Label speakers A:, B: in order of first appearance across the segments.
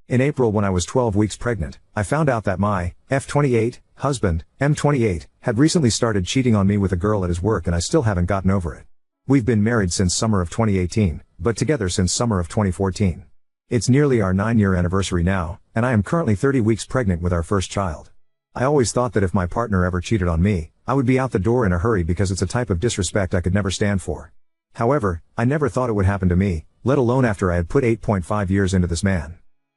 A: In April, when I was 12 weeks pregnant, I found out that my F28 husband, M28, had recently started cheating on me with a girl at his work, and I still haven't gotten over it. We've been married since summer of 2018, but together since summer of 2014. It's nearly our 9-year anniversary now, and I am currently 30 weeks pregnant with our first child. I always thought that if my partner ever cheated on me, I would be out the door in a hurry because it's a type of disrespect I could never stand for. However, I never thought it would happen to me, let alone after I had put 8.5 years into this man.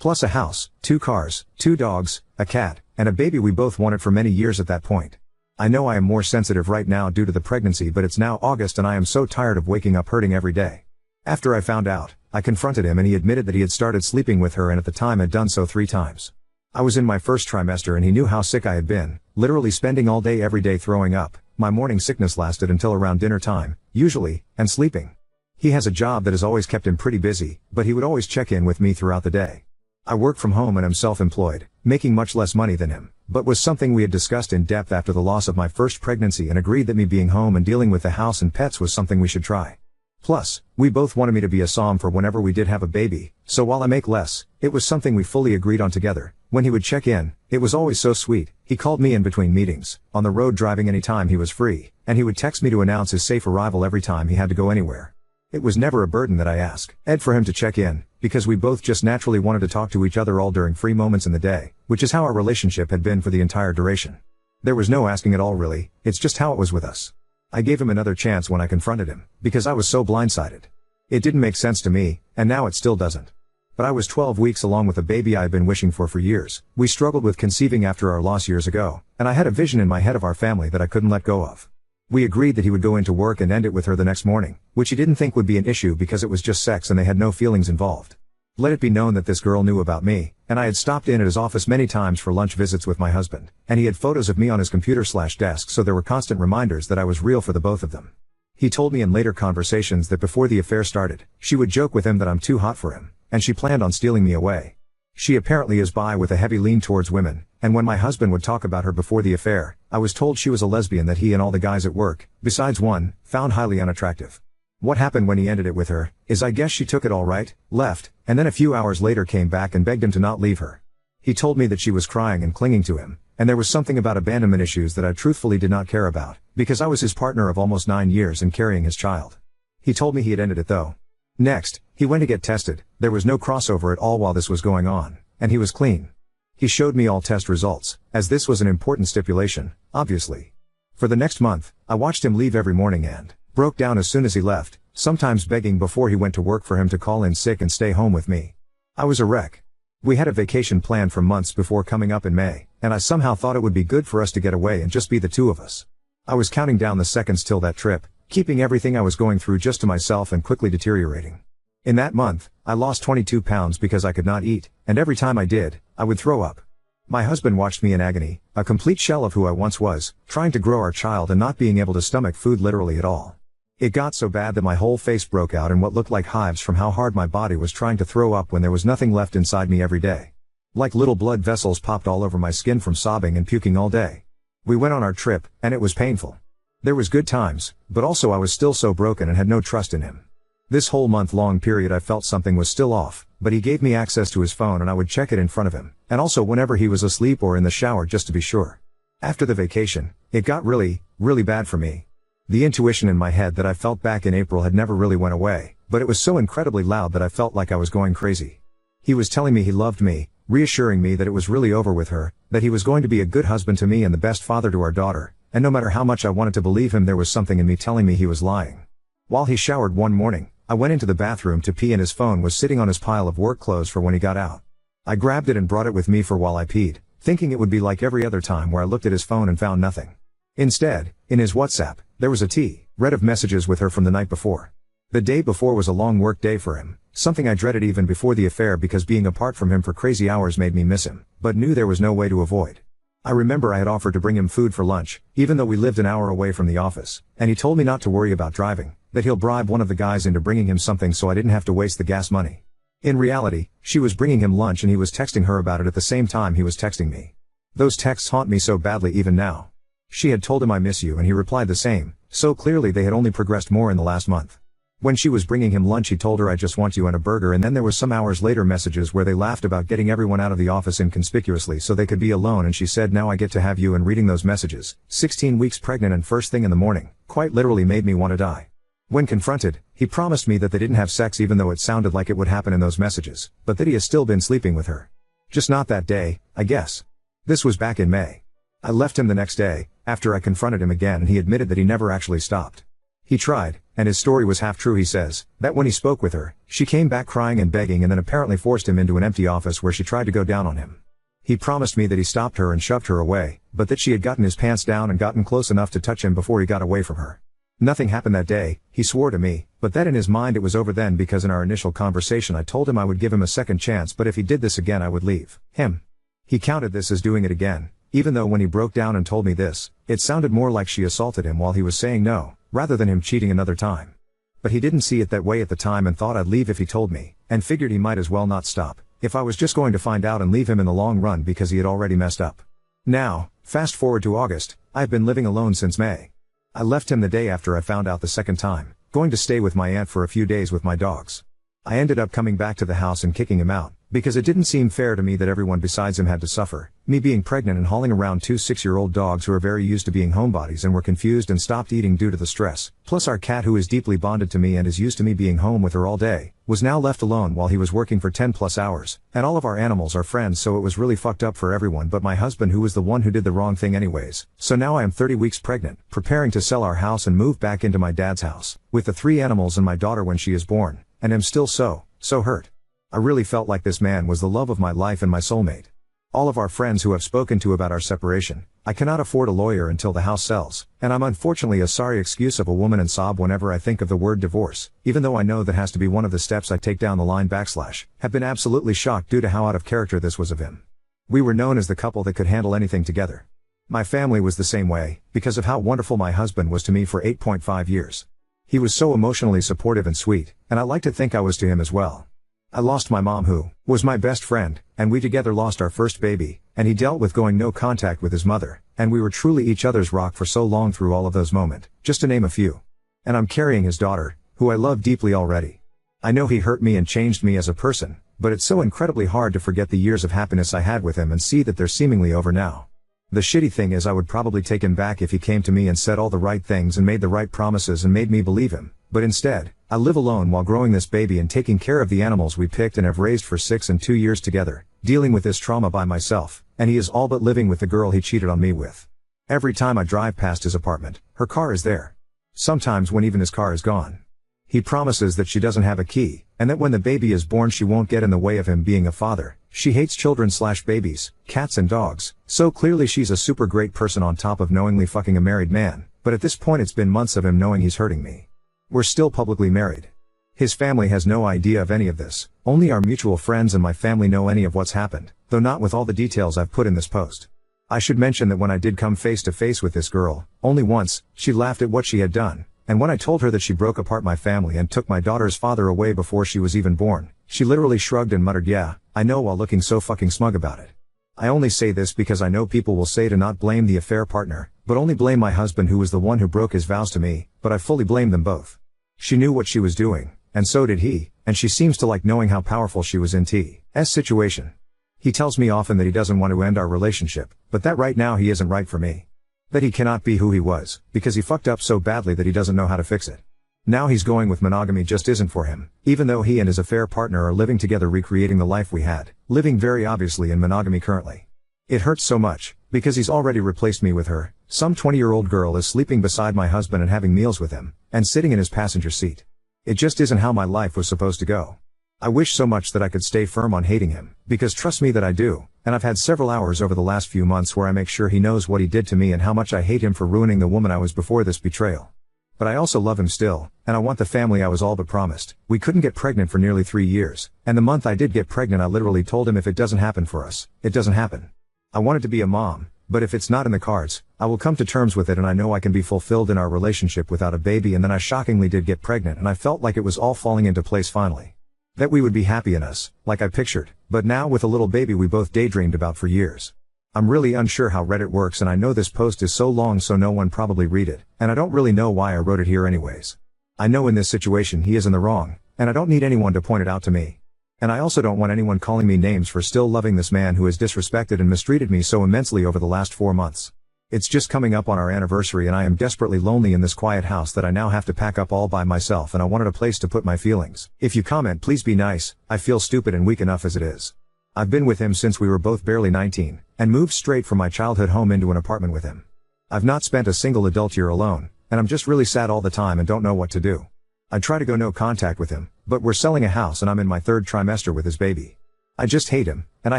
A: Plus a house, 2 cars, 2 dogs, a cat, and a baby we both wanted for many years at that point. I know I am more sensitive right now due to the pregnancy, but it's now August and I am so tired of waking up hurting every day. After I found out, I confronted him and he admitted that he had started sleeping with her and at the time had done so 3 times. I was in my first trimester and he knew how sick I had been, literally spending all day every day throwing up. My morning sickness lasted until around dinner time, usually, and sleeping. He has a job that has always kept him pretty busy, but he would always check in with me throughout the day. I work from home and am self-employed, making much less money than him, but was something we had discussed in depth after the loss of my first pregnancy and agreed that me being home and dealing with the house and pets was something we should try. Plus, we both wanted me to be a som for whenever we did have a baby, so while I make less, it was something we fully agreed on together. When he would check in, it was always so sweet. He called me in between meetings, on the road driving anytime he was free, and he would text me to announce his safe arrival every time he had to go anywhere. It was never a burden that I asked Ed for him to check in, because we both just naturally wanted to talk to each other all during free moments in the day, which is how our relationship had been for the entire duration. There was no asking at all really, it's just how it was with us. I gave him another chance when I confronted him, because I was so blindsided. It didn't make sense to me, and now it still doesn't. But I was 12 weeks along with a baby I had been wishing for years. We struggled with conceiving after our loss years ago, and I had a vision in my head of our family that I couldn't let go of. We agreed that he would go into work and end it with her the next morning, which he didn't think would be an issue because it was just sex and they had no feelings involved. Let it be known that this girl knew about me, and I had stopped in at his office many times for lunch visits with my husband, and he had photos of me on his computer/desk, so there were constant reminders that I was real for the both of them. He told me in later conversations that before the affair started, she would joke with him that I'm too hot for him, and she planned on stealing me away. She apparently is bi with a heavy lean towards women, and when my husband would talk about her before the affair, I was told she was a lesbian that he and all the guys at work, besides one, found highly unattractive. What happened when he ended it with her, is I guess she took it all right, left, and then a few hours later came back and begged him to not leave her. He told me that she was crying and clinging to him, and there was something about abandonment issues that I truthfully did not care about, because I was his partner of almost 9 years and carrying his child. He told me he had ended it though. Next, he went to get tested. There was no crossover at all while this was going on, and he was clean. He showed me all test results, as this was an important stipulation, obviously. For the next month, I watched him leave every morning and broke down as soon as he left, sometimes begging before he went to work for him to call in sick and stay home with me. I was a wreck. We had a vacation planned for months before coming up in May, and I somehow thought it would be good for us to get away and just be the two of us. I was counting down the seconds till that trip, keeping everything I was going through just to myself and quickly deteriorating. In that month, I lost 22 pounds because I could not eat, and every time I did, I would throw up. My husband watched me in agony, a complete shell of who I once was, trying to grow our child and not being able to stomach food literally at all. It got so bad that my whole face broke out in what looked like hives from how hard my body was trying to throw up when there was nothing left inside me every day. Like little blood vessels popped all over my skin from sobbing and puking all day. We went on our trip, and it was painful. There was good times, but also I was still so broken and had no trust in him. This whole month-long period I felt something was still off, but he gave me access to his phone and I would check it in front of him, and also whenever he was asleep or in the shower just to be sure. After the vacation, it got really bad for me. The intuition in my head that I felt back in April had never really went away, but it was so incredibly loud that I felt like I was going crazy. He was telling me he loved me, reassuring me that it was really over with her, that he was going to be a good husband to me and the best father to our daughter, and no matter how much I wanted to believe him, there was something in me telling me he was lying. While he showered one morning, I went into the bathroom to pee and his phone was sitting on his pile of work clothes for when he got out. I grabbed it and brought it with me for while I peed, thinking it would be like every other time where I looked at his phone and found nothing. Instead, in his WhatsApp, there was a read of messages with her from the night before. The day before was a long work day for him, something I dreaded even before the affair because being apart from him for crazy hours made me miss him, but knew there was no way to avoid. I remember I had offered to bring him food for lunch, even though we lived an hour away from the office, and he told me not to worry about driving, that he'll bribe one of the guys into bringing him something so I didn't have to waste the gas money. In reality, she was bringing him lunch and he was texting her about it at the same time he was texting me. Those texts haunt me so badly even now. She had told him I miss you and he replied the same, so clearly they had only progressed more in the last month. When she was bringing him lunch he told her, "I just want you and a burger," and then there was some hours later messages where they laughed about getting everyone out of the office inconspicuously so they could be alone, and she said, "Now I get to have you," and reading those messages, 16 weeks pregnant and first thing in the morning, quite literally made me want to die. When confronted, he promised me that they didn't have sex even though it sounded like it would happen in those messages, but that he has still been sleeping with her. Just not that day, I guess. This was back in May. I left him the next day, after I confronted him again, and he admitted that he never actually stopped. He tried, and his story was half true. He says that when he spoke with her, she came back crying and begging and then apparently forced him into an empty office where she tried to go down on him. He promised me that he stopped her and shoved her away, but that she had gotten his pants down and gotten close enough to touch him before he got away from her. Nothing happened that day, he swore to me, but that in his mind it was over then, because in our initial conversation I told him I would give him a second chance, but if he did this again I would leave him. He counted this as doing it again, even though when he broke down and told me this, it sounded more like she assaulted him while he was saying no, rather than him cheating another time. But he didn't see it that way at the time and thought I'd leave if he told me, and figured he might as well not stop, if I was just going to find out and leave him in the long run because he had already messed up. Now, fast forward to August, I've been living alone since May. I left him the day after I found out the second time, going to stay with my aunt for a few days with my dogs. I ended up coming back to the house and kicking him out, because it didn't seem fair to me that everyone besides him had to suffer, me being pregnant and hauling around two 6-year-old dogs who are very used to being homebodies and were confused and stopped eating due to the stress, plus our cat who is deeply bonded to me and is used to me being home with her all day, was now left alone while he was working for 10+ hours, and all of our animals are friends, so it was really fucked up for everyone but my husband, who was the one who did the wrong thing anyways. So now I am 30 weeks pregnant, preparing to sell our house and move back into my dad's house, with the 3 animals and my daughter when she is born, and am still so hurt. I really felt like this man was the love of my life and my soulmate. All of our friends who have spoken to about our separation, I cannot afford a lawyer until the house sells, and I'm unfortunately a sorry excuse of a woman and sob whenever I think of the word divorce, even though I know that has to be one of the steps I take down the line / have been absolutely shocked due to how out of character this was of him. We were known as the couple that could handle anything together. My family was the same way, because of how wonderful my husband was to me for 8.5 years. He was so emotionally supportive and sweet, and I like to think I was to him as well. I lost my mom, who was my best friend, and we together lost our first baby, and he dealt with going no contact with his mother, and we were truly each other's rock for so long through all of those moments, just to name a few. And I'm carrying his daughter, who I love deeply already. I know he hurt me and changed me as a person, but it's so incredibly hard to forget the years of happiness I had with him and see that they're seemingly over now. The shitty thing is I would probably take him back if he came to me and said all the right things and made the right promises and made me believe him, but instead, I live alone while growing this baby and taking care of the animals we picked and have raised for 6 and 2 years together, dealing with this trauma by myself, and he is all but living with the girl he cheated on me with. Every time I drive past his apartment, her car is there. Sometimes when even his car is gone. He promises that she doesn't have a key, and that when the baby is born she won't get in the way of him being a father. She hates children / babies, cats and dogs, so clearly she's a super great person on top of knowingly fucking a married man, but at this point it's been months of him knowing he's hurting me. We're still publicly married. His family has no idea of any of this, only our mutual friends and my family know any of what's happened, though not with all the details I've put in this post. I should mention that when I did come face to face with this girl, only once, she laughed at what she had done, and when I told her that she broke apart my family and took my daughter's father away before she was even born, she literally shrugged and muttered, "Yeah, I know," while looking so fucking smug about it. I only say this because I know people will say to not blame the affair partner, but only blame my husband, who was the one who broke his vows to me, but I fully blame them both. She knew what she was doing, and so did he, and she seems to like knowing how powerful she was in T's situation. He tells me often that he doesn't want to end our relationship, but that right now he isn't right for me. That he cannot be who he was, because he fucked up so badly that he doesn't know how to fix it. Now he's going with monogamy just isn't for him, even though he and his affair partner are living together recreating the life we had, living very obviously in monogamy currently. It hurts so much, because he's already replaced me with her. Some 20-year-old girl is sleeping beside my husband and having meals with him, and sitting in his passenger seat. It just isn't how my life was supposed to go. I wish so much that I could stay firm on hating him, because trust me that I do, and I've had several hours over the last few months where I make sure he knows what he did to me and how much I hate him for ruining the woman I was before this betrayal. But I also love him still, and I want the family I was all but promised. We couldn't get pregnant for nearly 3 years, and the month I did get pregnant I literally told him if it doesn't happen for us, it doesn't happen. I wanted to be a mom, but if it's not in the cards, I will come to terms with it, and I know I can be fulfilled in our relationship without a baby. And then I shockingly did get pregnant, and I felt like it was all falling into place finally. That we would be happy in us, like I pictured, but now with a little baby we both daydreamed about for years. I'm really unsure how Reddit works, and I know this post is so long so no one probably read it, and I don't really know why I wrote it here anyways. I know in this situation he is in the wrong, and I don't need anyone to point it out to me. And I also don't want anyone calling me names for still loving this man who has disrespected and mistreated me so immensely over the last 4 months. It's just coming up on our anniversary and I am desperately lonely in this quiet house that I now have to pack up all by myself, and I wanted a place to put my feelings. If you comment, please be nice. I feel stupid and weak enough as it is. I've been with him since we were both barely 19, and moved straight from my childhood home into an apartment with him. I've not spent a single adult year alone, and I'm just really sad all the time and don't know what to do. I try to go no contact with him, but we're selling a house and I'm in my 3rd trimester with his baby. I just hate him, and I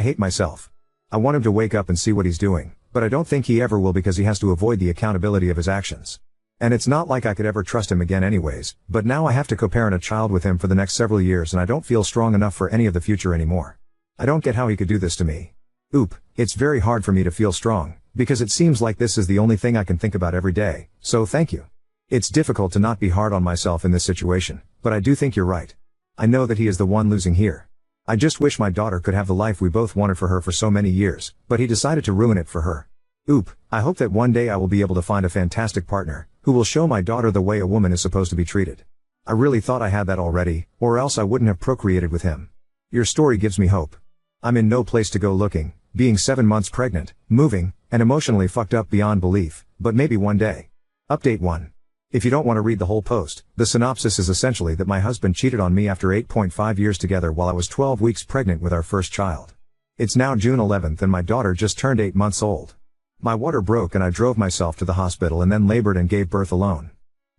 A: hate myself. I want him to wake up and see what he's doing, but I don't think he ever will because he has to avoid the accountability of his actions. And it's not like I could ever trust him again anyways, but now I have to co-parent a child with him for the next several years and I don't feel strong enough for any of the future anymore. I don't get how he could do this to me. It's very hard for me to feel strong, because it seems like this is the only thing I can think about every day, so thank you. It's difficult to not be hard on myself in this situation, but I do think you're right. I know that he is the one losing here. I just wish my daughter could have the life we both wanted for her for so many years, but he decided to ruin it for her. I hope that one day I will be able to find a fantastic partner, who will show my daughter the way a woman is supposed to be treated. I really thought I had that already, or else I wouldn't have procreated with him. Your story gives me hope. I'm in no place to go looking, being 7 months pregnant, moving, and emotionally fucked up beyond belief, but maybe one day. Update 1. If you don't want to read the whole post, the synopsis is essentially that my husband cheated on me after 8.5 years together while I was 12 weeks pregnant with our first child. It's now June 11th and my daughter just turned 8 months old. My water broke and I drove myself to the hospital and then labored and gave birth alone.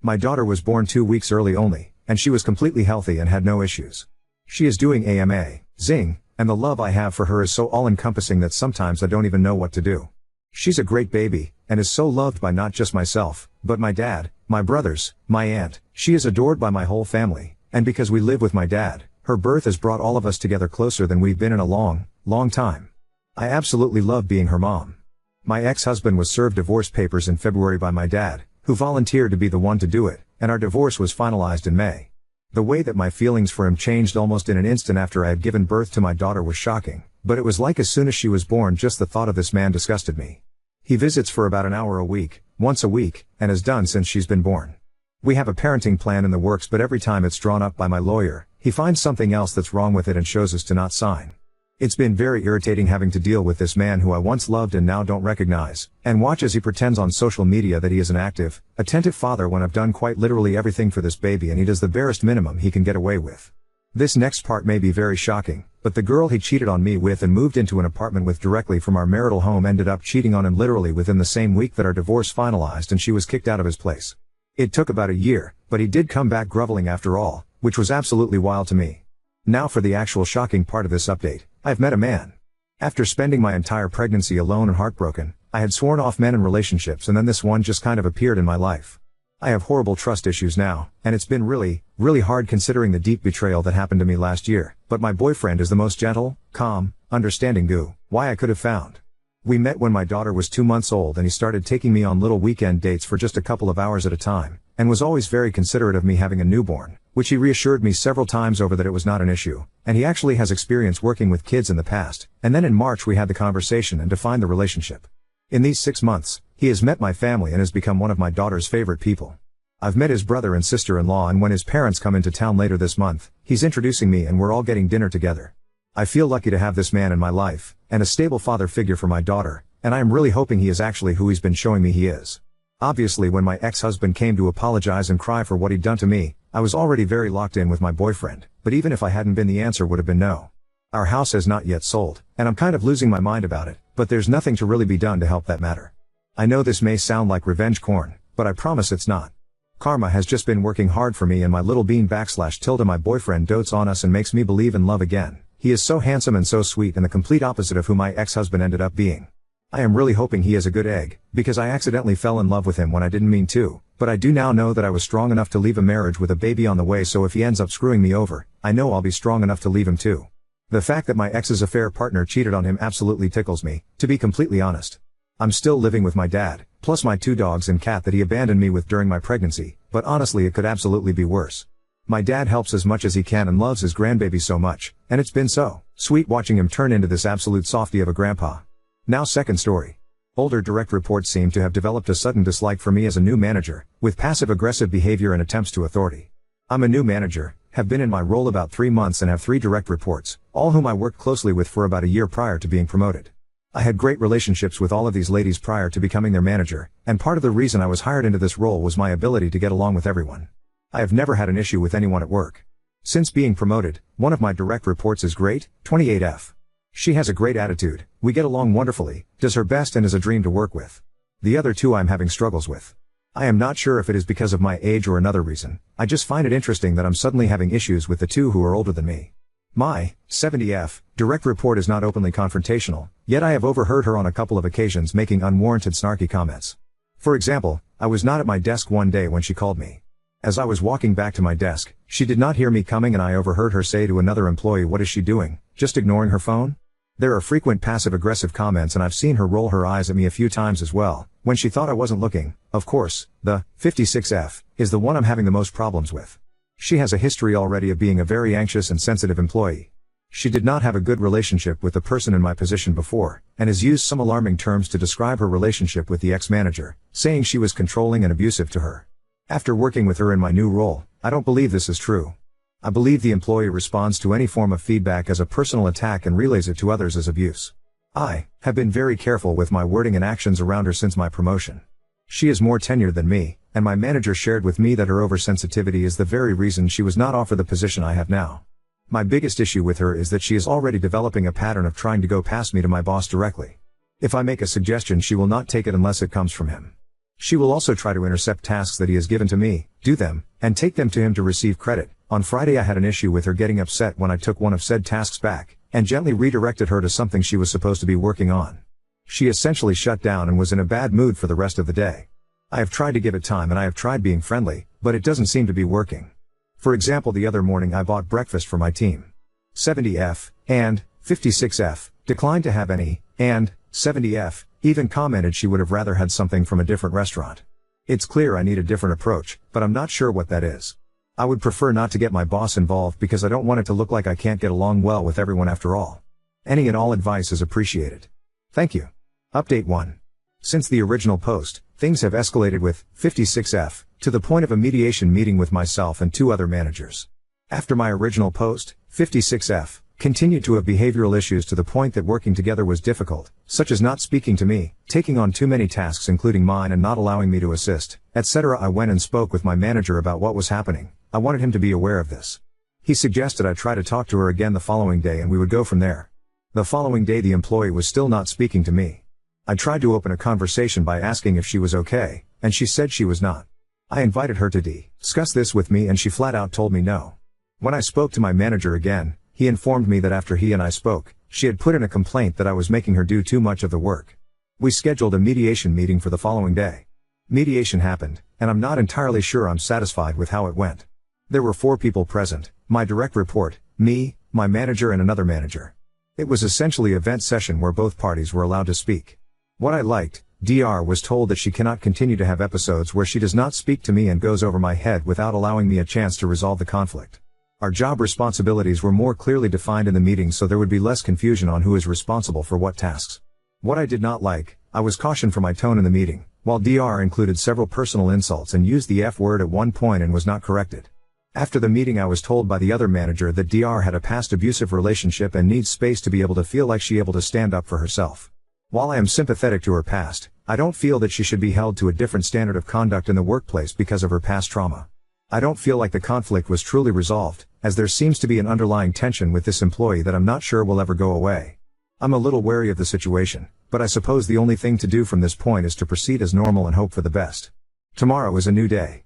A: My daughter was born 2 weeks early only, and she was completely healthy and had no issues. She is doing AMA, zing, and the love I have for her is so all-encompassing that sometimes I don't even know what to do. She's a great baby, and is so loved by not just myself, but my dad, my brothers, my aunt. She is adored by my whole family, and because we live with my dad, her birth has brought all of us together closer than we've been in a long, long time. I absolutely love being her mom. My ex-husband was served divorce papers in February by my dad, who volunteered to be the one to do it, and our divorce was finalized in May. The way that my feelings for him changed almost in an instant after I had given birth to my daughter was shocking, but it was like as soon as she was born just the thought of this man disgusted me. He visits for about an hour a week, once a week, and has done since she's been born. We have a parenting plan in the works, but every time it's drawn up by my lawyer, he finds something else that's wrong with it and shows us to not sign. It's been very irritating having to deal with this man who I once loved and now don't recognize, and watch as he pretends on social media that he is an active, attentive father when I've done quite literally everything for this baby and he does the barest minimum he can get away with. This next part may be very shocking, but the girl he cheated on me with and moved into an apartment with directly from our marital home ended up cheating on him literally within the same week that our divorce finalized and she was kicked out of his place. It took about a year, but he did come back groveling after all, which was absolutely wild to me. Now for the actual shocking part of this update. I've met a man. After spending my entire pregnancy alone and heartbroken, I had sworn off men and relationships, and then this one just kind of appeared in my life. I have horrible trust issues now, and it's been really hard considering the deep betrayal that happened to me last year, but my boyfriend is the most gentle, calm, understanding guy I could have found. We met when my daughter was 2 months old and he started taking me on little weekend dates for just a couple of hours at a time, and was always very considerate of me having a newborn, which he reassured me several times over that it was not an issue, and he actually has experience working with kids in the past. And then in March we had the conversation and defined the relationship. In these 6 months, he has met my family and has become one of my daughter's favorite people. I've met his brother and sister-in-law, and when his parents come into town later this month, he's introducing me and we're all getting dinner together. I feel lucky to have this man in my life, and a stable father figure for my daughter, and I am really hoping he is actually who he's been showing me he is. Obviously when my ex-husband came to apologize and cry for what he'd done to me, I was already very locked in with my boyfriend, but even if I hadn't been, the answer would have been no. Our house has not yet sold, and I'm kind of losing my mind about it, but there's nothing to really be done to help that matter. I know this may sound like revenge corn, but I promise it's not. Karma has just been working hard for me, and my little bean / my boyfriend dotes on us and makes me believe in love again. He is so handsome and so sweet, and the complete opposite of who my ex-husband ended up being. I am really hoping he is a good egg, because I accidentally fell in love with him when I didn't mean to, but I do now know that I was strong enough to leave a marriage with a baby on the way, so if he ends up screwing me over, I know I'll be strong enough to leave him too. The fact that my ex's affair partner cheated on him absolutely tickles me, to be completely honest. I'm still living with my dad, plus my 2 dogs and cat that he abandoned me with during my pregnancy, but honestly it could absolutely be worse. My dad helps as much as he can and loves his grandbaby so much, and it's been so sweet watching him turn into this absolute softie of a grandpa. Now second story. Older direct reports seem to have developed a sudden dislike for me as a new manager, with passive-aggressive behavior and attempts to authority. I'm a new manager, have been in my role about 3 months and have 3 direct reports, all whom I worked closely with for about a year prior to being promoted. I had great relationships with all of these ladies prior to becoming their manager, and part of the reason I was hired into this role was my ability to get along with everyone. I have never had an issue with anyone at work. Since being promoted, one of my direct reports is great, 28F. She has a great attitude, we get along wonderfully, does her best and is a dream to work with. The other 2 I'm having struggles with. I am not sure if it is because of my age or another reason, I just find it interesting that I'm suddenly having issues with the 2 who are older than me. My 70F direct report is not openly confrontational, yet I have overheard her on a couple of occasions making unwarranted snarky comments. For example, I was not at my desk one day when she called me. As I was walking back to my desk, she did not hear me coming and I overheard her say to another employee, "What is she doing, just ignoring her phone?" There are frequent passive-aggressive comments and I've seen her roll her eyes at me a few times as well, when she thought I wasn't looking. Of course, the 56F is the one I'm having the most problems with. She has a history already of being a very anxious and sensitive employee. She did not have a good relationship with the person in my position before, and has used some alarming terms to describe her relationship with the ex-manager, saying she was controlling and abusive to her. After working with her in my new role, I don't believe this is true. I believe the employee responds to any form of feedback as a personal attack and relays it to others as abuse. I have been very careful with my wording and actions around her since my promotion. She is more tenured than me, and my manager shared with me that her oversensitivity is the very reason she was not offered the position I have now. My biggest issue with her is that she is already developing a pattern of trying to go past me to my boss directly. If I make a suggestion, she will not take it unless it comes from him. She will also try to intercept tasks that he has given to me, do them, and take them to him to receive credit. On Friday I had an issue with her getting upset when I took one of said tasks back, and gently redirected her to something she was supposed to be working on. She essentially shut down and was in a bad mood for the rest of the day. I have tried to give it time and I have tried being friendly, but it doesn't seem to be working. For example, the other morning I bought breakfast for my team. 70F and 56F declined to have any, and 70F even commented she would have rather had something from a different restaurant. It's clear I need a different approach, but I'm not sure what that is. I would prefer not to get my boss involved because I don't want it to look like I can't get along well with everyone after all. Any and all advice is appreciated. Thank you. Update 1. Since the original post, things have escalated with 56F to the point of a mediation meeting with myself and 2 other managers. After my original post, 56F continued to have behavioral issues to the point that working together was difficult, such as not speaking to me, taking on too many tasks including mine and not allowing me to assist, etc. I went and spoke with my manager about what was happening. I wanted him to be aware of this. He suggested I try to talk to her again the following day and we would go from there. The following day the employee was still not speaking to me. I tried to open a conversation by asking if she was okay, and she said she was not. I invited her to discuss this with me and she flat out told me no. When I spoke to my manager again, he informed me that after he and I spoke, she had put in a complaint that I was making her do too much of the work. We scheduled a mediation meeting for the following day. Mediation happened, and I'm not entirely sure I'm satisfied with how it went. There were 4 people present, my direct report, me, my manager and another manager. It was essentially an event session where both parties were allowed to speak. What I liked, Dr. was told that she cannot continue to have episodes where she does not speak to me and goes over my head without allowing me a chance to resolve the conflict. Our job responsibilities were more clearly defined in the meeting so there would be less confusion on who is responsible for what tasks. What I did not like, I was cautioned for my tone in the meeting, while Dr. included several personal insults and used the F word at one point and was not corrected. After the meeting I was told by the other manager that Dr. had a past abusive relationship and needs space to be able to feel like she able to stand up for herself. While I am sympathetic to her past, I don't feel that she should be held to a different standard of conduct in the workplace because of her past trauma. I don't feel like the conflict was truly resolved, as there seems to be an underlying tension with this employee that I'm not sure will ever go away. I'm a little wary of the situation, but I suppose the only thing to do from this point is to proceed as normal and hope for the best. Tomorrow is a new day.